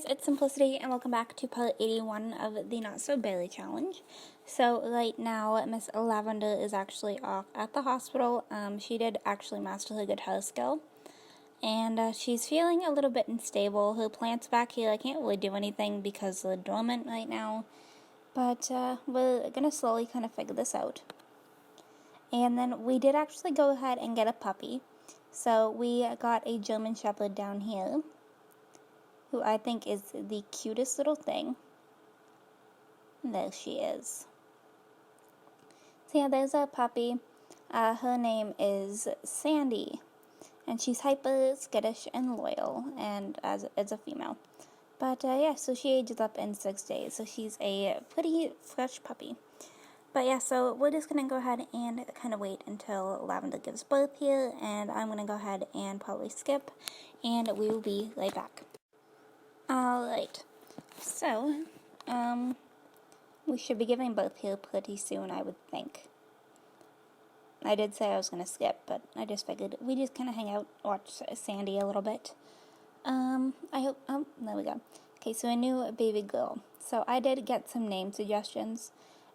guys, it's Simplicity and welcome back to part 81 of the Not So Barely Challenge. So right now, Miss Lavender is actually off at the hospital. She did actually master her guitar skill, and she's feeling a little bit unstable. Her plants back here, I can't really do anything because they're dormant right now, but we're gonna slowly kind of figure this out. And then we did actually go ahead and get a puppy. So we got a German Shepherd down here, who I think is the cutest little thing. And there she is. So yeah, there's our puppy. Her name is Sandy, and she's hyper skittish and loyal, and as a female. But yeah, so she ages up in 6 days, so she's a pretty fresh puppy. But yeah, so we're just going to go ahead and kind of wait until Lavender gives birth here, and I'm going to go ahead and probably skip, and we will be right back. Alright, so, we should be giving birth here pretty soon, I would think. I did say I was going to skip, but I just figured we just kind of hang out, watch Sandy a little bit. I hope, there we go. Okay, so a new baby girl. So I did get some name suggestions,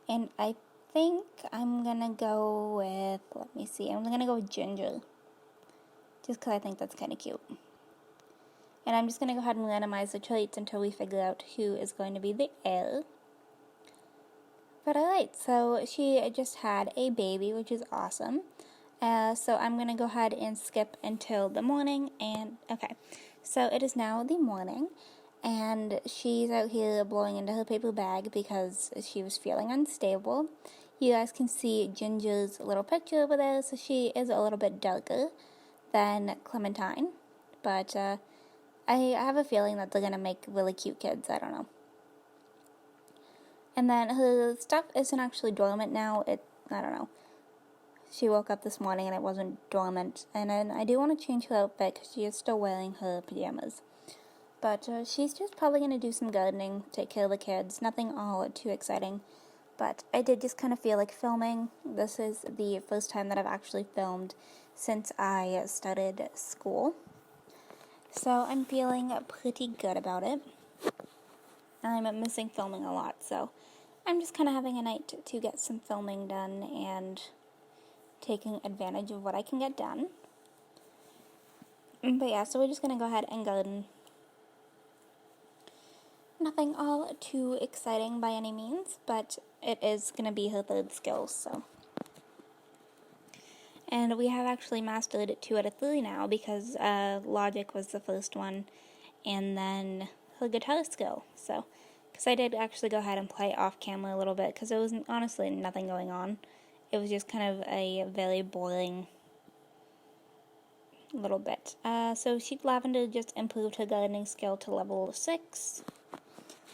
and I think I'm going to go with, let me see, I'm going to go with Ginger, just because I think that's kind of cute. And I'm just going to go ahead and randomize the traits until we figure out who is going to be the heir. But alright, so she just had a baby, which is awesome. So I'm going to go ahead and skip until the morning. And okay, so it is now the morning. And she's out here blowing into her paper bag because she was feeling unstable. You guys can see Ginger's little picture over there. So she is a little bit darker than Clementine. But I have a feeling that they're going to make really cute kids. I don't know. And then her stuff isn't actually dormant now. I don't know. She woke up this morning and it wasn't dormant. And then I do want to change her outfit because she is still wearing her pajamas. But she's just probably going to do some gardening, take care of the kids. Nothing all too exciting. But I did just kind of feel like filming. This is the first time that I've actually filmed since I started school. So I'm feeling pretty good about it. I'm missing filming a lot, so I'm just kind of having a night to get some filming done and taking advantage of what I can get done. But yeah, so we're just going to go ahead and garden. Nothing all too exciting by any means, but it is going to be her third skill, so. And we have actually mastered 2 out of 3 now because logic was the first one, and then her guitar skill, so. Because I did actually go ahead and play off camera a little bit because there was honestly nothing going on. It was just kind of a very boring little bit. So Lavender just improved her gardening skill to level 6.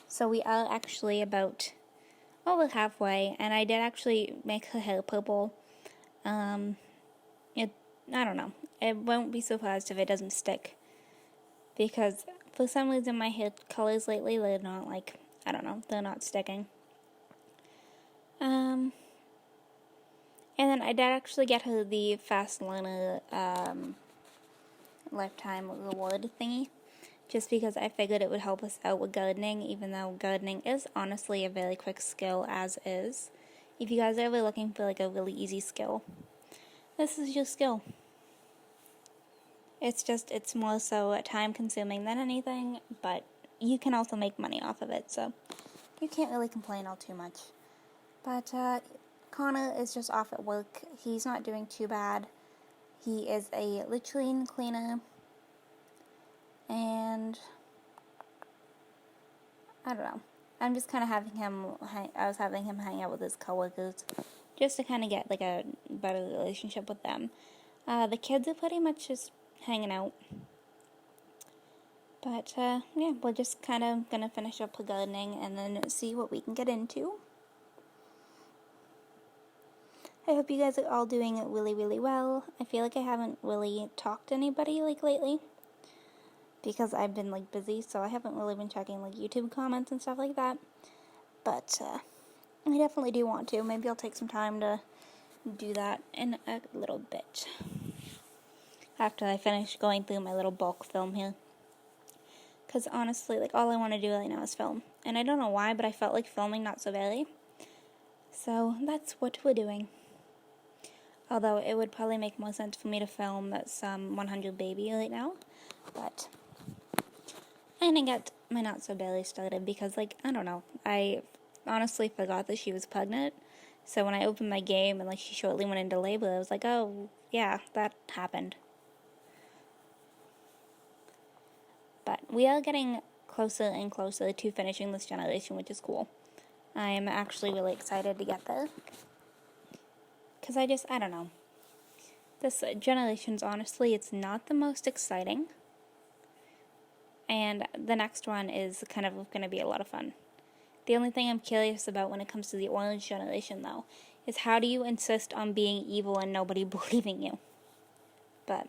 So we are actually about over halfway, and I did actually make her hair purple. I don't know. It won't be surprised if it doesn't stick, because for some reason my hair colors lately, they're not like, I don't know, they're not sticking. And then I did actually get her the Fast Learner lifetime reward thingy, just because I figured it would help us out with gardening, even though gardening is honestly a very quick skill as is. If you guys are ever looking for like a really easy skill, this is your skill. It's more so time consuming than anything, but you can also make money off of it, so you can't really complain all too much. But Connor is just off at work. He's not doing too bad. He is a latrine cleaner, and I don't know. I'm just kind of having him hang out with his coworkers just to kind of get like a better relationship with them. The kids are pretty much just hanging out. But, yeah, we're just kind of going to finish up the gardening and then see what we can get into. I hope you guys are all doing really, really well. I feel like I haven't really talked to anybody, like, lately, because I've been, like, busy, so I haven't really been checking, like, YouTube comments and stuff like that. But, I definitely do want to. Maybe I'll take some time to do that in a little bit, after I finish going through my little bulk film here. Because honestly, like, all I want to do right now is film. And I don't know why, but I felt like filming Not So Barely. So that's what we're doing. Although it would probably make more sense for me to film some 100 Baby right now. But I'm gonna get my Not So Barely started because, like, I don't know. I honestly forgot that she was pregnant. So when I opened my game and, like, she shortly went into labor, I was like, oh, yeah, that happened. But we are getting closer and closer to finishing this generation, which is cool. I'm actually really excited to get there. Because I don't know. This generation's, honestly, it's not the most exciting. And the next one is kind of going to be a lot of fun. The only thing I'm curious about when it comes to the orange generation, though, is how do you insist on being evil and nobody believing you? But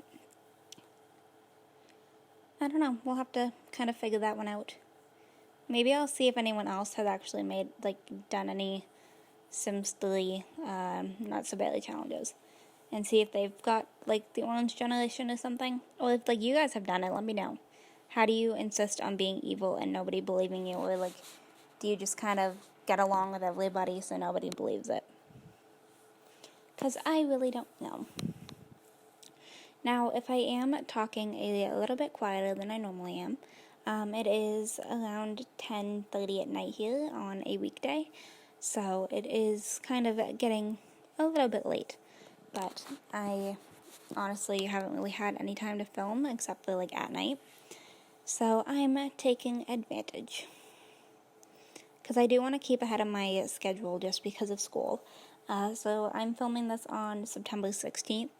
I don't know. We'll have to kind of figure that one out. Maybe I'll see if anyone else has actually done any Sims 3 Not So Barely challenges. And see if they've got, like, the orange generation or something. Or if, like, you guys have done it, let me know. How do you insist on being evil and nobody believing you? Or, like, do you just kind of get along with everybody so nobody believes it? Because I really don't know. Now, if I am talking a little bit quieter than I normally am, it is around 10:30 at night here on a weekday. So it is kind of getting a little bit late. But I honestly haven't really had any time to film except for, like, at night. So I'm taking advantage. Because I do want to keep ahead of my schedule just because of school. So I'm filming this on September 16th.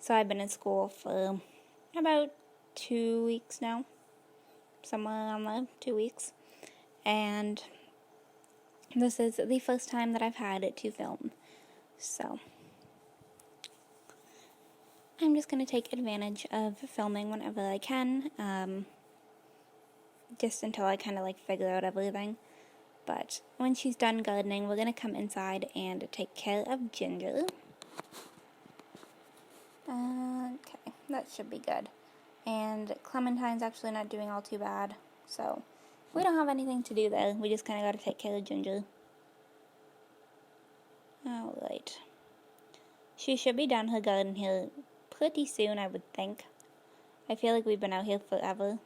So I've been in school for about 2 weeks now. Somewhere around there, 2 weeks. And this is the first time that I've had it to film. So I'm just going to take advantage of filming whenever I can, just until I kind of, like, figure out everything. But when she's done gardening, we're going to come inside and take care of Ginger. Okay, that should be good. And Clementine's actually not doing all too bad, so we don't have anything to do there. We just kind of got to take care of Ginger. Alright. She should be done her garden here pretty soon, I would think. I feel like we've been out here forever.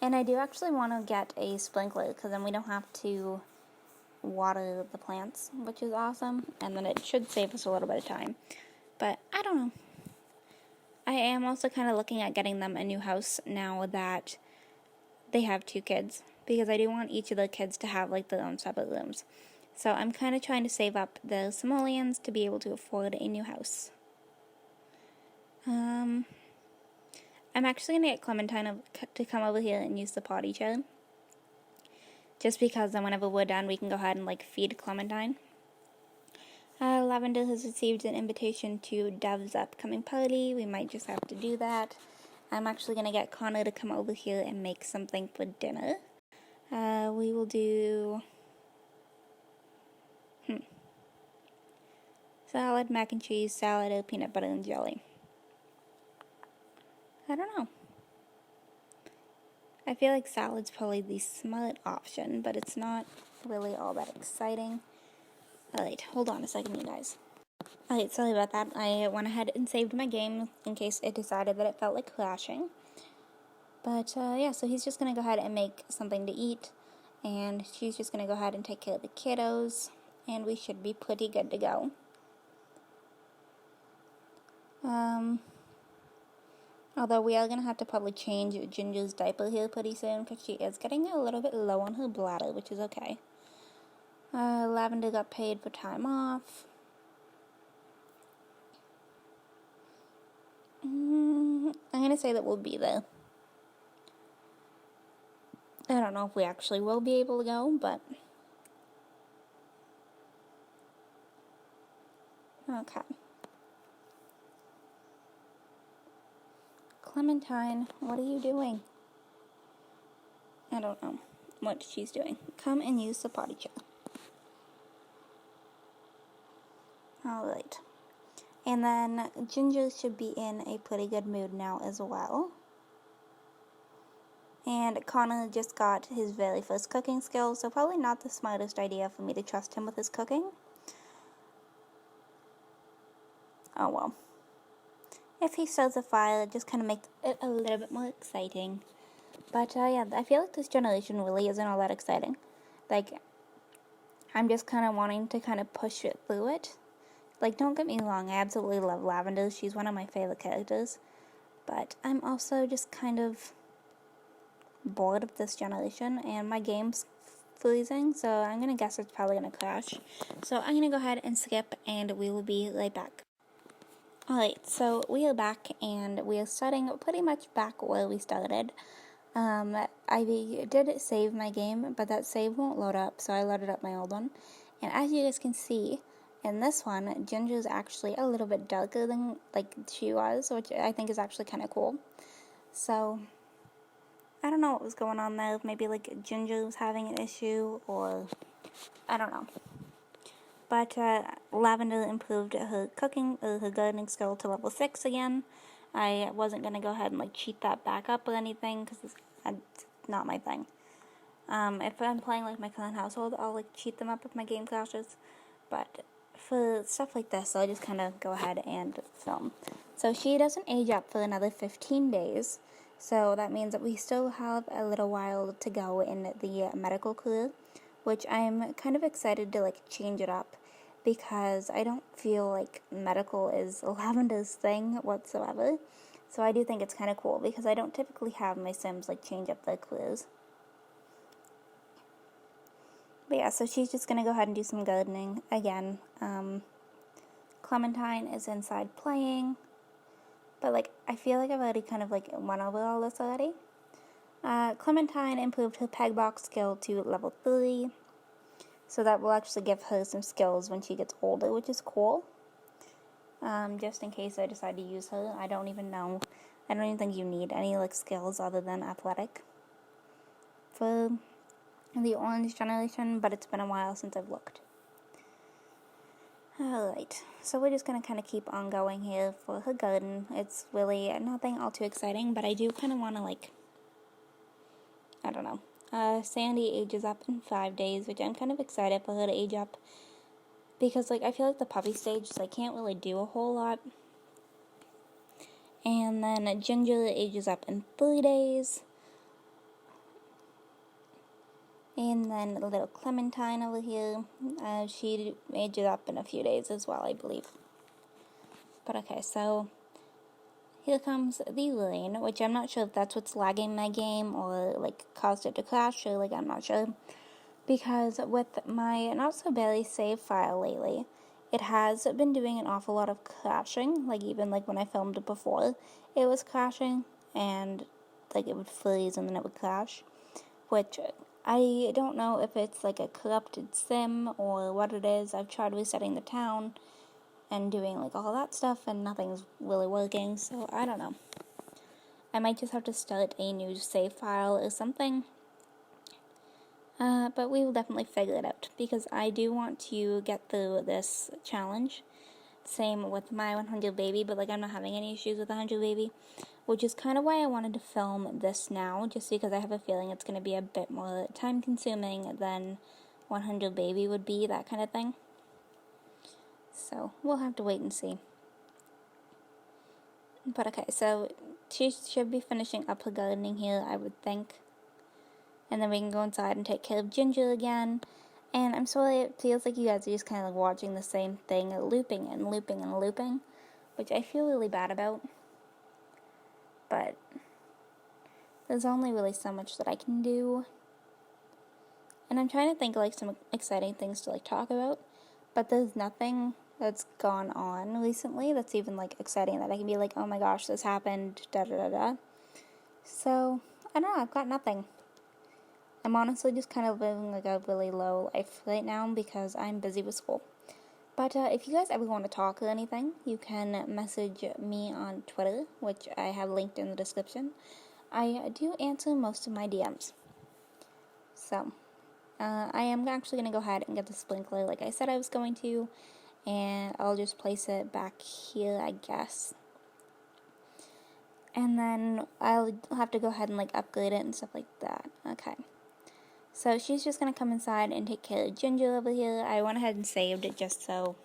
And I do actually want to get a sprinkler, because then we don't have to water the plants, which is awesome. And then it should save us a little bit of time. But I don't know. I am also kind of looking at getting them a new house now that they have 2 kids. Because I do want each of the kids to have, like, their own separate rooms. So I'm kind of trying to save up the simoleons to be able to afford a new house. I'm actually going to get Clementine to come over here and use the potty chair. Just because then whenever we're done, we can go ahead and, like, feed Clementine. Lavender has received an invitation to Dev's upcoming party. We might just have to do that. I'm actually going to get Connor to come over here and make something for dinner. We will do salad, mac and cheese, salad, or peanut butter and jelly. I don't know. I feel like salad's probably the smart option, but it's not really all that exciting. Alright, hold on a second, you guys. Alright, sorry about that. I went ahead and saved my game in case it decided that it felt like crashing. But, yeah, so he's just going to go ahead and make something to eat. And she's just going to go ahead and take care of the kiddos. And we should be pretty good to go. Although we are going to have to probably change Ginger's diaper here pretty soon, because she is getting a little bit low on her bladder, which is okay. Lavender got paid for time off. I'm going to say that we'll be there. I don't know if we actually will be able to go, but okay. Clementine, what are you doing? I don't know what she's doing. Come and use the potty chair. Alright. And then Ginger should be in a pretty good mood now as well. And Connor just got his very first cooking skills, so probably not the smartest idea for me to trust him with his cooking. Oh well. If he starts a fire, it just kind of makes it a little bit more exciting. But yeah, I feel like this generation really isn't all that exciting. Like, I'm just kind of wanting to kind of push it through it. Like, don't get me wrong, I absolutely love Lavender. She's one of my favorite characters. But I'm also just kind of bored of this generation, and my game's freezing, so I'm going to guess it's probably going to crash. So I'm going to go ahead and skip, and we will be right back. Alright, so we are back, and we are starting pretty much back where we started. I did save my game, but that save won't load up, so I loaded up my old one. And as you guys can see, in this one, Ginger's actually a little bit darker than like she was, which I think is actually kind of cool. So, I don't know what was going on there. Maybe like Ginger was having an issue, or I don't know. But Lavender improved her cooking, her gardening skill to level 6 again. I wasn't going to go ahead and like cheat that back up or anything, because it's not my thing. If I'm playing like my current household, I'll like cheat them up if my game crashes. But for stuff like this, I'll just kind of go ahead and film. So she doesn't age up for another 15 days. So that means that we still have a little while to go in the medical career, which I'm kind of excited to like change it up, because I don't feel like medical is Lavender's thing whatsoever. So I do think it's kind of cool, because I don't typically have my Sims like change up their careers. But yeah, so she's just going to go ahead and do some gardening again. Clementine is inside playing. But like, I feel like I've already kind of like went over all this already. Clementine improved her peg box skill to level 3. So that will actually give her some skills when she gets older, which is cool. Just in case I decide to use her. I don't even know. I don't even think you need any like skills other than athletic for the orange generation, but it's been a while since I've looked. Alright, so we're just going to kind of keep on going here for her garden. It's really nothing all too exciting, but I do kind of want to like, I don't know. Sandy ages up in 5 days, which I'm kind of excited for her to age up, because like I feel like the puppy stage, so I can't really do a whole lot. And then Ginger ages up in 3 days. And then a little Clementine over here, she ages up in a few days as well, I believe. But okay, so here comes the rain, which I'm not sure if that's what's lagging my game or like caused it to crash, or like I'm not sure. Because with my Not So Barely save file lately, it has been doing an awful lot of crashing. Like even like when I filmed it before, it was crashing, and like it would freeze and then it would crash, which I don't know if it's like a corrupted sim or what it is. I've tried resetting the town and doing like all that stuff, and nothing's really working, so I don't know. I might just have to start a new save file or something. But we will definitely figure it out, because I do want to get through this challenge. Same with my 100 baby, but like I'm not having any issues with 100 baby, which is kind of why I wanted to film this now, just because I have a feeling it's going to be a bit more time consuming than 100 baby would be, that kind of thing. So we'll have to wait and see. But okay, so she should be finishing up her gardening here, I would think. And then we can go inside and take care of Ginger again. And I'm sorry, it feels like you guys are just kind of like watching the same thing, looping and looping and looping, which I feel really bad about. But there's only really so much that I can do. And I'm trying to think of like some exciting things to like talk about, but there's nothing that's gone on recently that's even like exciting that I can be like, oh my gosh, this happened, da da da da. So, I don't know, I've got nothing. I'm honestly just kind of living like a really low life right now because I'm busy with school. But if you guys ever want to talk or anything, you can message me on Twitter, which I have linked in the description. I do answer most of my DMs. So, I am actually going to go ahead and get the sprinkler like I said I was going to. and I'll just place it back here, I guess. And then I'll have to go ahead and like upgrade it and stuff like that. Okay. So she's just going to come inside and take care of Ginger over here. I went ahead and saved it just so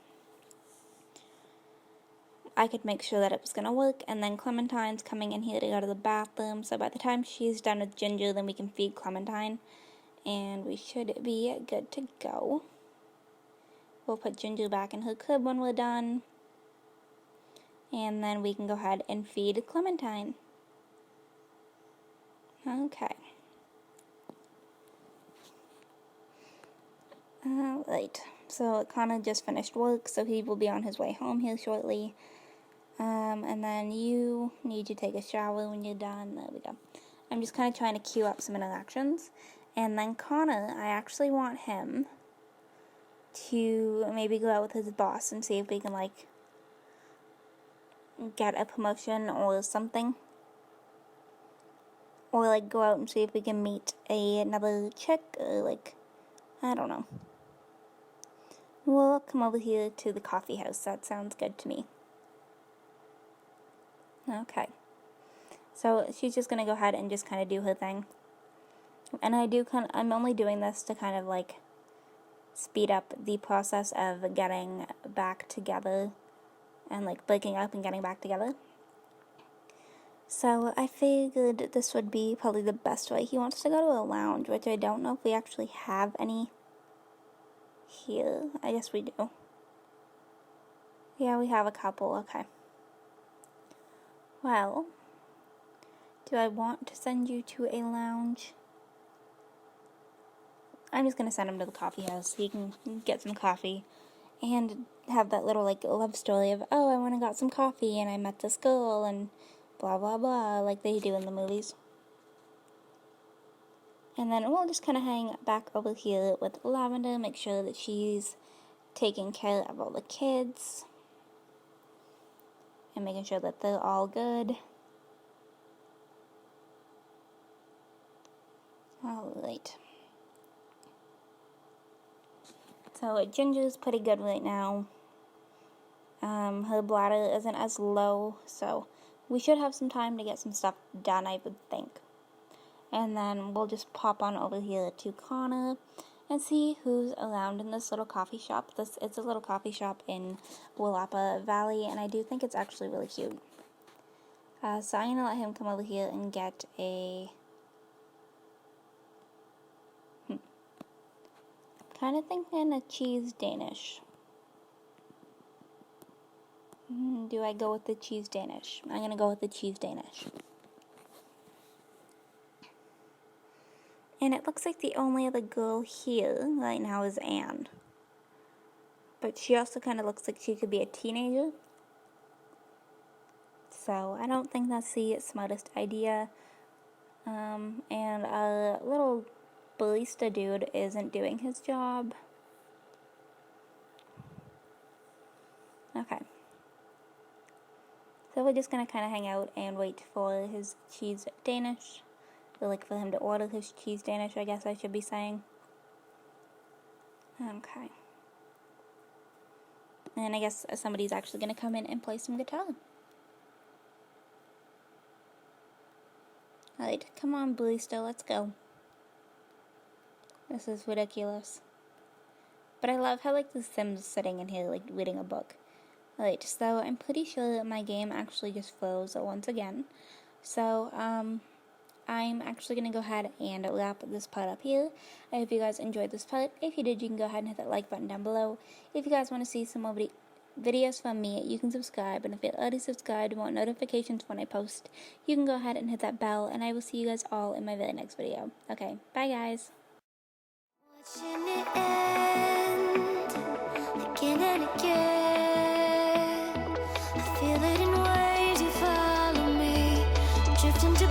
I could make sure that it was going to work. And then Clementine's coming in here to go to the bathroom. So by the time she's done with Ginger, then we can feed Clementine. And we should be good to go. We'll put Ginger back in her crib when we're done. And then we can go ahead and feed Clementine. Okay. Alright, so Connor just finished work, so he will be on his way home here shortly. And then you need to take a shower when you're done. There we go. I'm just kind of trying to queue up some interactions. And then Connor, I actually want him to maybe go out with his boss and see if we can, like, get a promotion or something. Or, like, go out and see if we can meet another chick, or, like, I don't know. We'll come over here to the coffee house. That sounds good to me. Okay. So she's just going to go ahead and just kind of do her thing. And I'm only doing this to kind of like speed up the process of getting back together and like breaking up and getting back together. So I figured this would be probably the best way. He wants to go to a lounge, which I don't know if we actually have any here. I guess we do. Yeah, we have a couple. Okay. Well, do I want to send you to a lounge? I'm just going to send him to the coffee house so he can get some coffee and have that little, like, love story of, oh, I went and got some coffee and I met this girl and blah, blah, blah, like they do in the movies. And then we'll just kind of hang back over here with Lavender, make sure that she's taking care of all the kids and making sure that they're all good. Alright. So Ginger's pretty good right now. Her bladder isn't as low, so we should have some time to get some stuff done, I would think. And then we'll just pop on over here to Connor and see who's around in this little coffee shop. It's a little coffee shop in Willapa Valley, and I do think it's actually really cute. So I'm going to let him come over here and get a... kind of thinking a cheese Danish. Do I go with the cheese Danish? I'm going to go with the cheese Danish. And it looks like the only other girl here right now is Anne. But she also kind of looks like she could be a teenager. So I don't think that's the smartest idea. And our little barista dude isn't doing his job. Okay. So we're just going to kind of hang out and wait for his cheese Danish. Or like for him to order his cheese Danish, I guess I should be saying. Okay. And I guess somebody's actually going to come in and play some guitar. Alright, come on, barista, let's go. This is ridiculous. But I love how, like, the Sim's sitting in here, like, reading a book. Alright, so I'm pretty sure that my game actually just froze once again. So, I'm actually going to go ahead and wrap this part up here. I hope you guys enjoyed this part. If you did, you can go ahead and hit that like button down below. If you guys want to see some more videos from me, you can subscribe. And if you're already subscribed and want notifications when I post, you can go ahead and hit that bell. And I will see you guys all in my very next video. Okay, bye guys. Watching it end again and again. I feel it in waves, you follow me, drift into